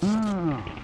Uh-oh.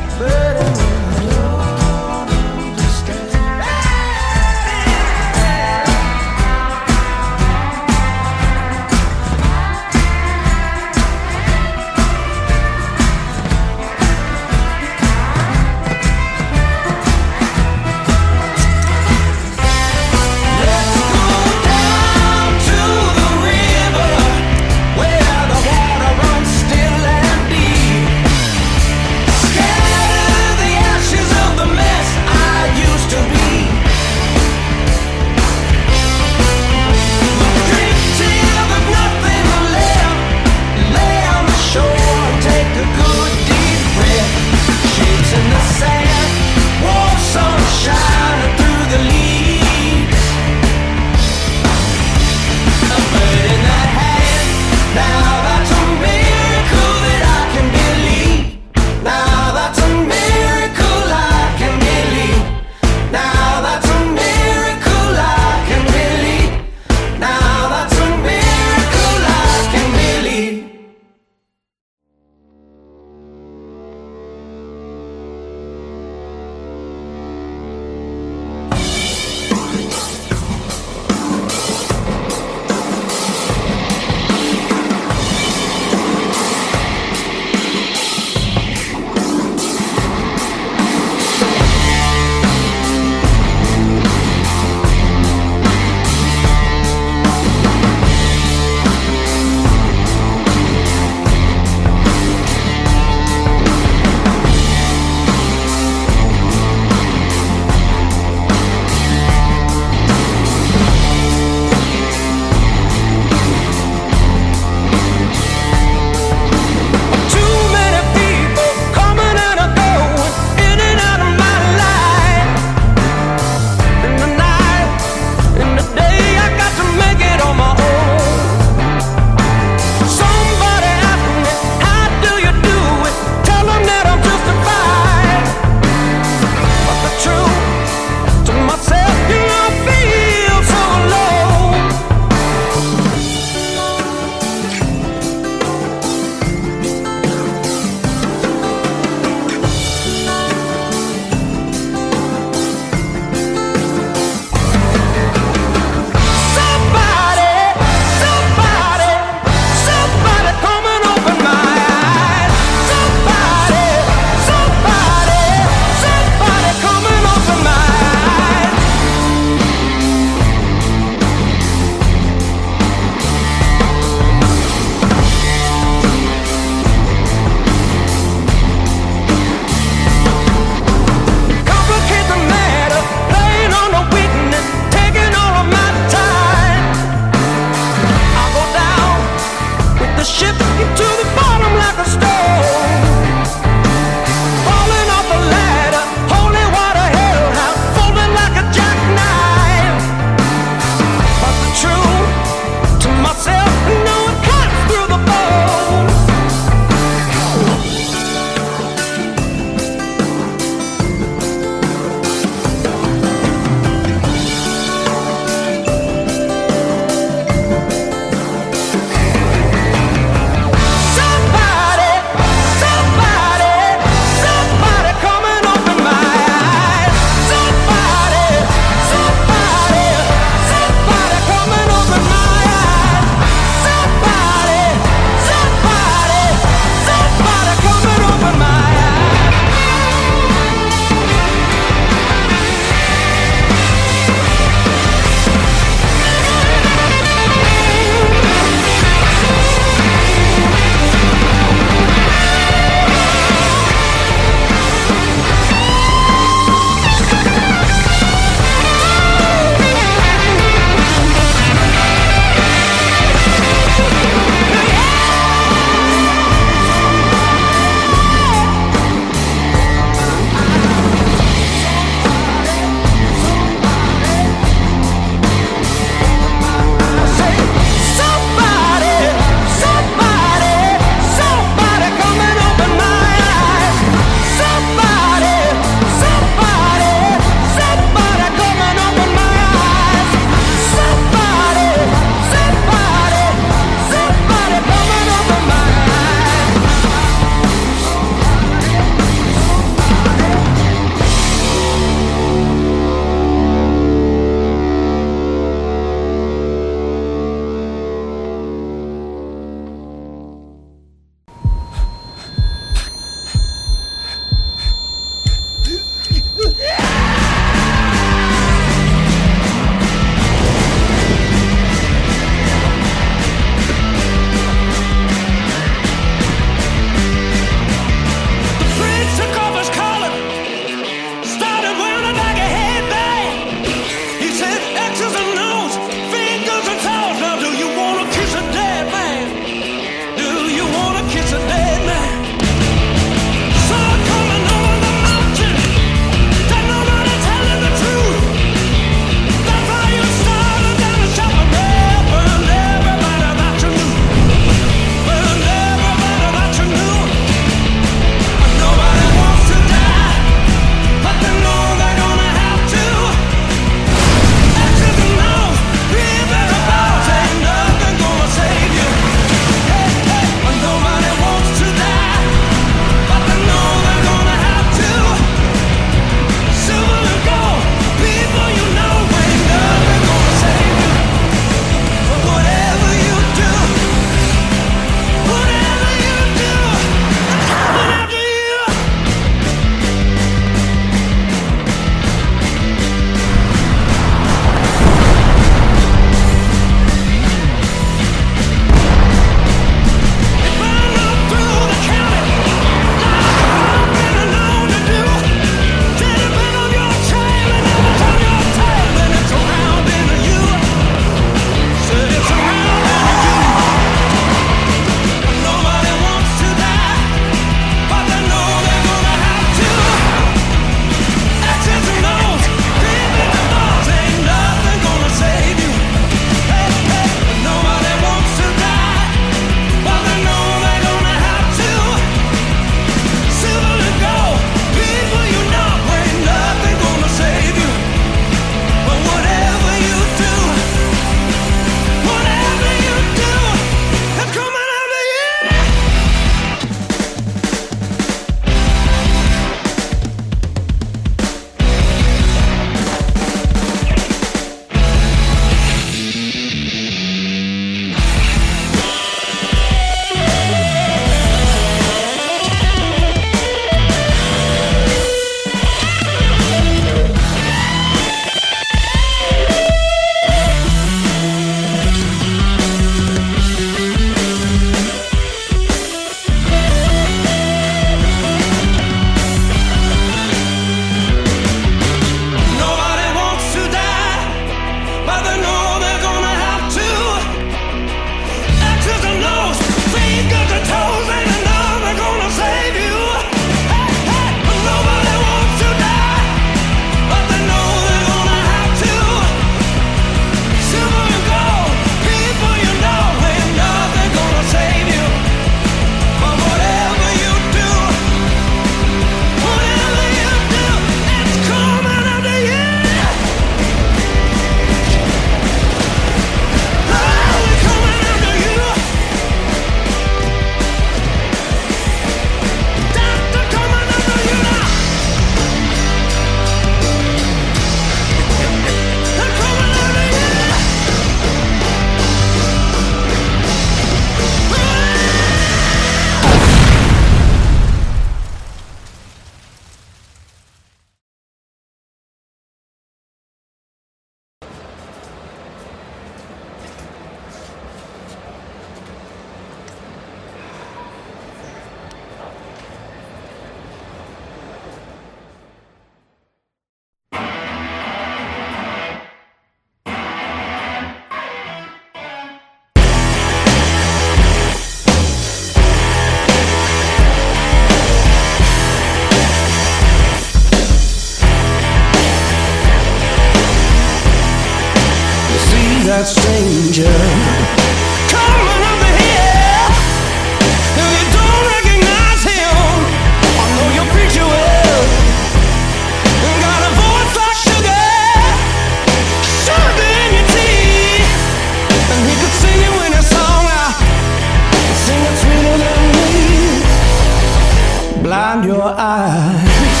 Blind your eyes,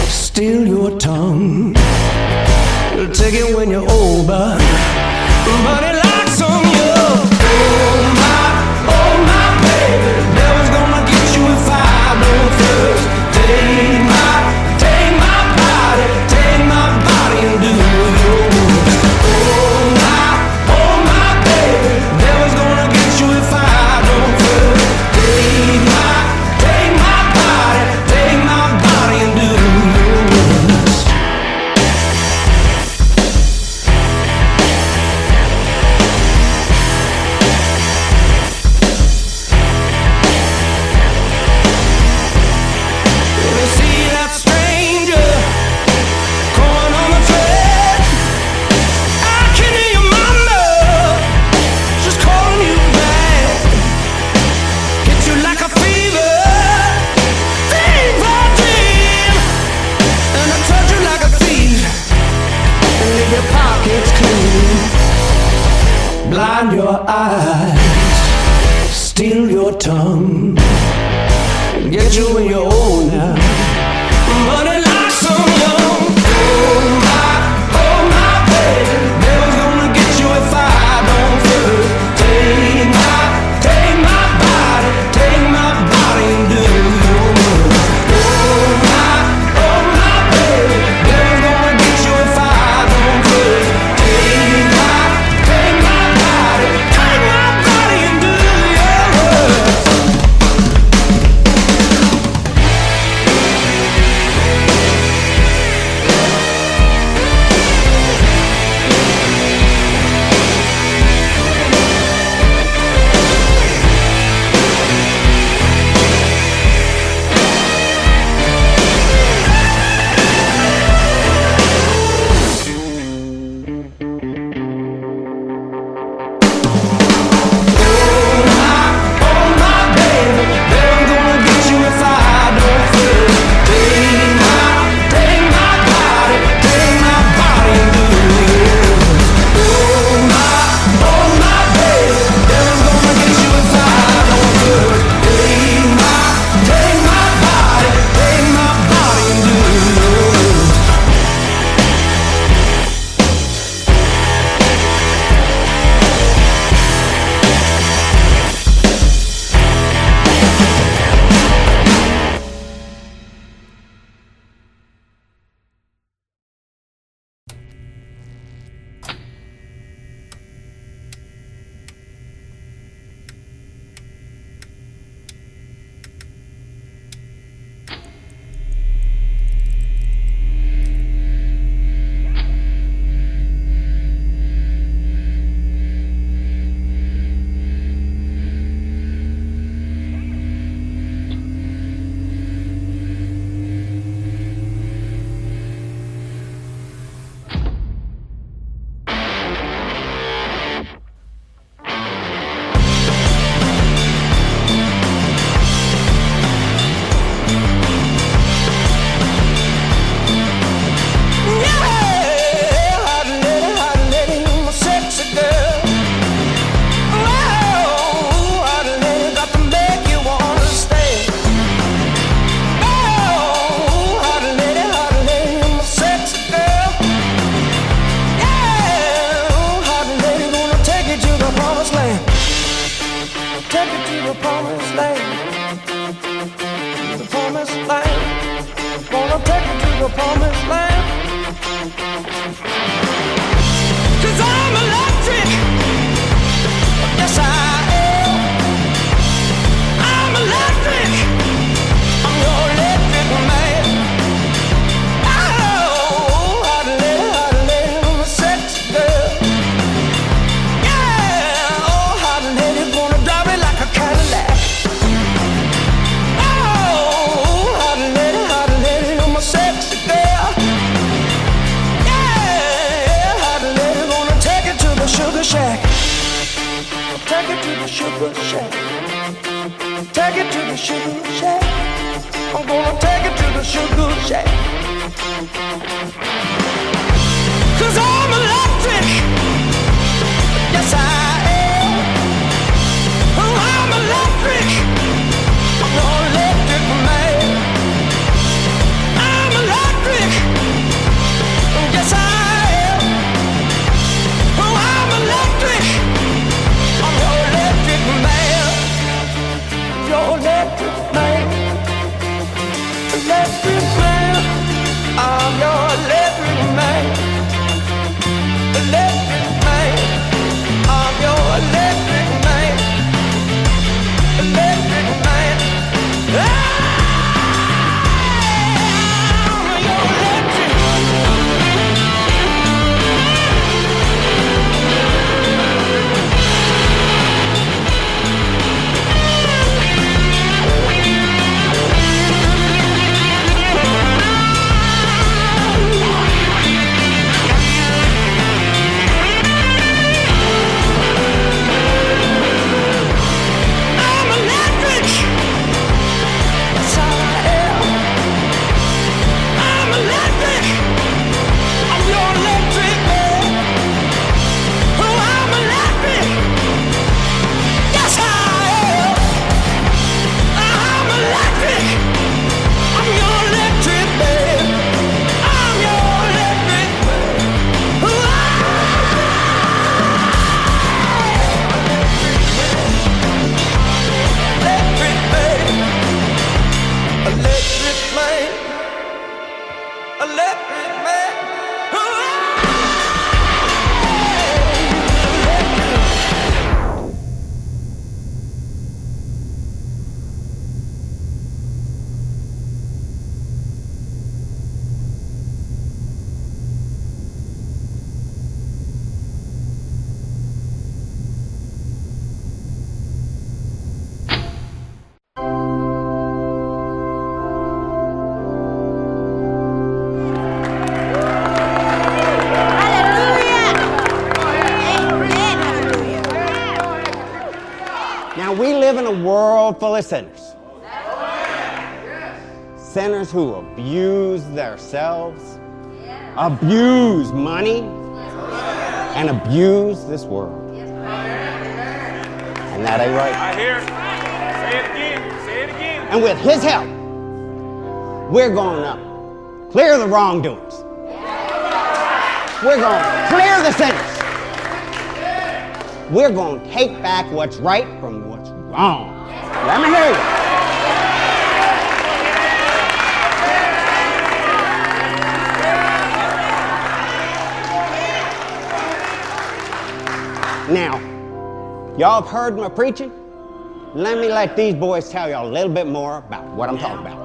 steal your tongue. Take it when you're old, but it locks on you. Oh my baby, devil's gonna get you if I don't first. Take my body and do yours. Oh my baby, devil's gonna get you if I don't first. Take my body and do yours. Blind your eyes, steal your tongue. Get you when you're old now, but it locks on you. Oh my baby, devil's gonna get you if I don't first. Take my body and do yours. Oh my baby, devil's gonna get you if I don't first. Take my body and do yours. I'm your electric man. world full of sinners. Sinners who abuse themselves, abuse money, and abuse this world. And that ain't right. I hear it. Say it again. Say it again. And with his help, we're going to clear the wrongdoings. We're going to clear the sinners. We're going to take back what's right from what's wrong. Let me hear you. Now, y'all have heard my preaching. Let me let these boys tell y'all a little bit more about what I'm talking about.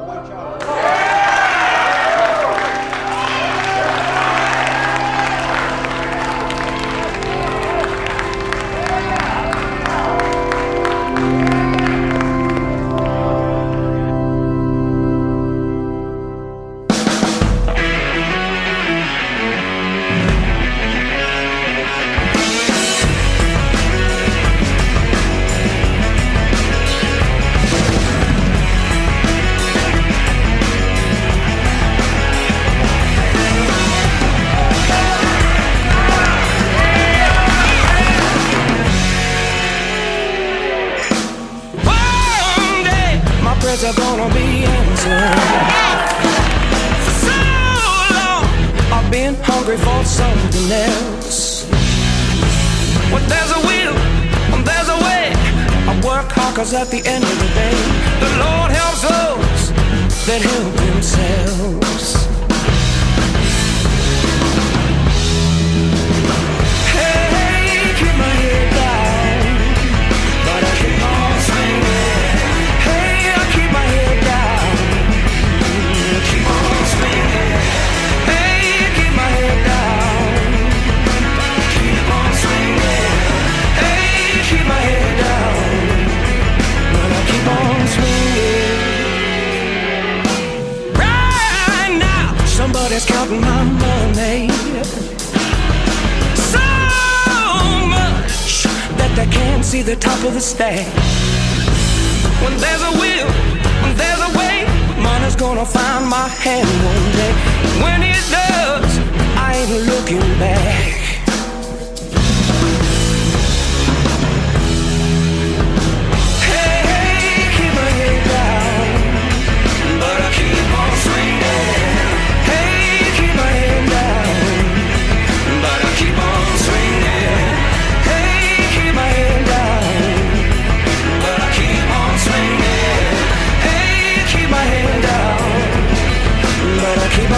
Are gonna be answered. For so long I've been hungry for something else. When there's a will, when there's a way, I work hard 'cause at the end of the day, the Lord helps those that help themselves. Hey, keep my head down, but I keep on swinging. Keep my head down, keep on swinging. Hey, keep my head down, keep on swinging. Hey, keep my head down, but I keep on swinging. Right now, somebody's counting my money, so much that they can't see the top of the stack. When there's a will, when there's a way, money's gonna find my hand one day. When it does, I ain't looking back. Hey, hey, keep my head down, but I keep on swinging. Hey, keep my head down, but I keep on swinging. Hey, keep my head down, but I keep on swinging. Hey, keep my head down, but I keep on.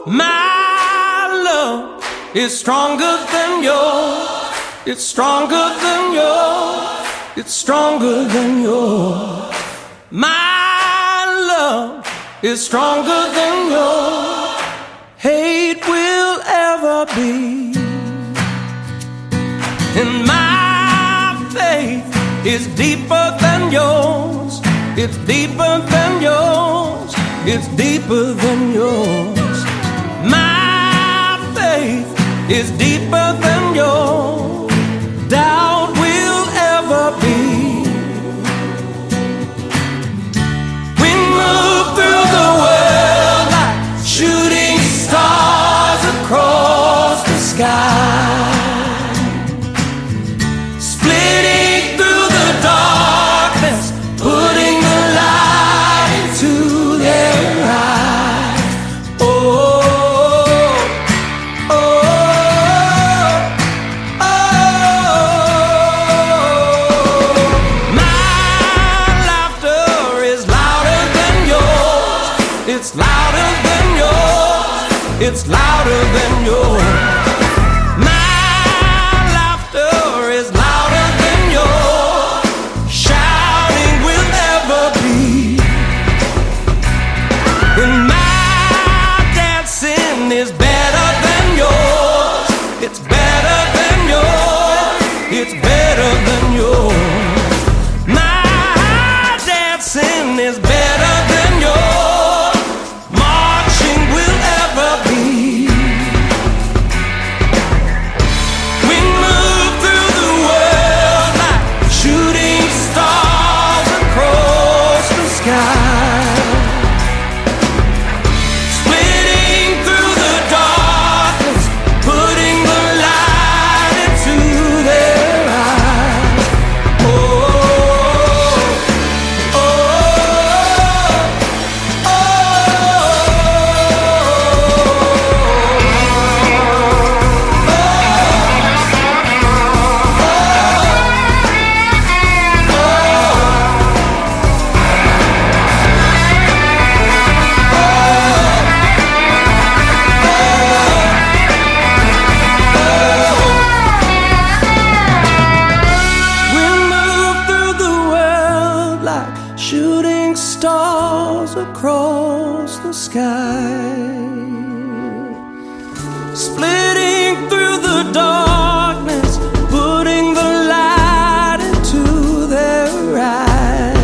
My love is stronger than yours. It's stronger than yours. It's stronger than yours. My love is stronger than yours. Hate will ever be. And my faith is deeper than yours. It's deeper than yours. It's deeper than yours. My faith is deeper than yours. Doubt will ever be. We move through the world like shooting stars across the sky, splitting through the darkness, putting the light into their eyes. Oh, oh, oh, oh. My laughter is louder than yours. It's louder than yours. It's louder than yours. It's better than yours. My dancing is better than yours. Marching will ever be. We move through the world like shooting stars across the sky, splitting through the darkness, putting the light into their shooting stars across the sky, splitting through the darkness, putting the light into their eyes.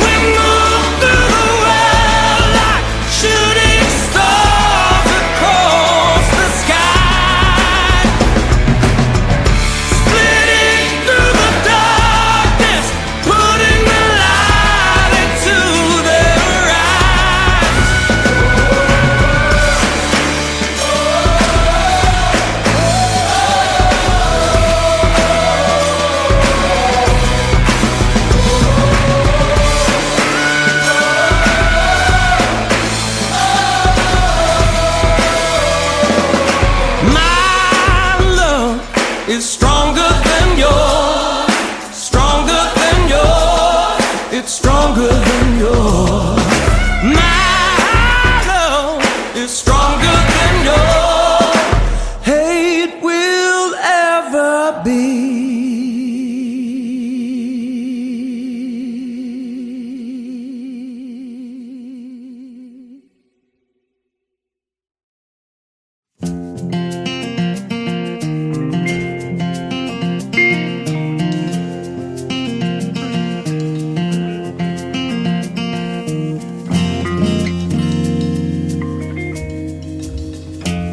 We move through the world like shooting stars across the sky, splitting through the darkness, putting the light into their eyes. My love is stronger than yours. Stronger than yours. It's stronger than yours. My love is stronger than yours. Hate will ever be.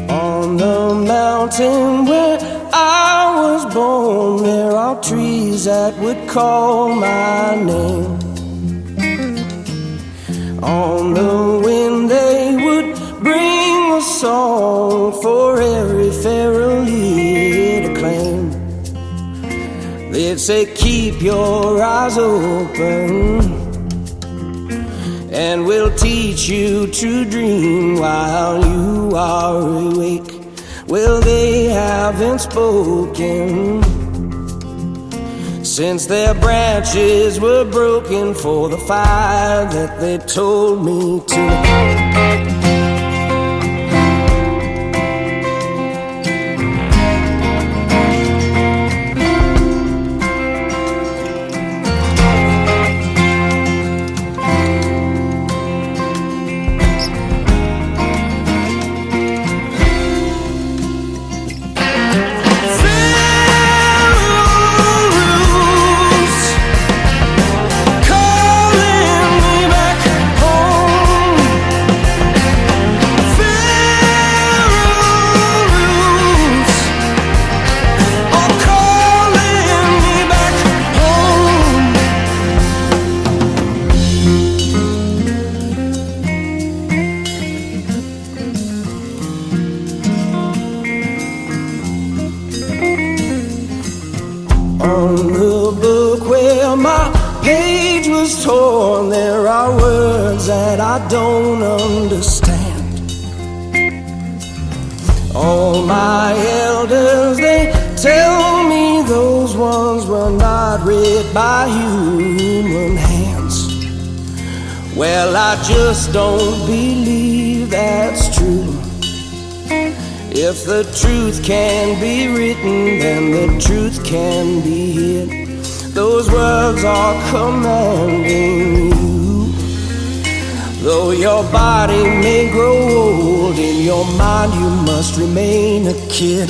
On the mountain where I was born, there are trees that would call my name. On the wind they would bring a song for every feral ear to claim. They'd say, keep your eyes open, and we'll teach you to dream while you are awake. Well, they haven't spoken since their branches were broken for the fire that they told me to. On the book where my page was torn, there are words that I don't understand. All my elders, they tell me those ones were not read by human hands. Well, I just don't believe that's true. If the truth can be written, then the truth can be hid. Those words are commanding you. Though your body may grow old, in your mind you must remain a kid.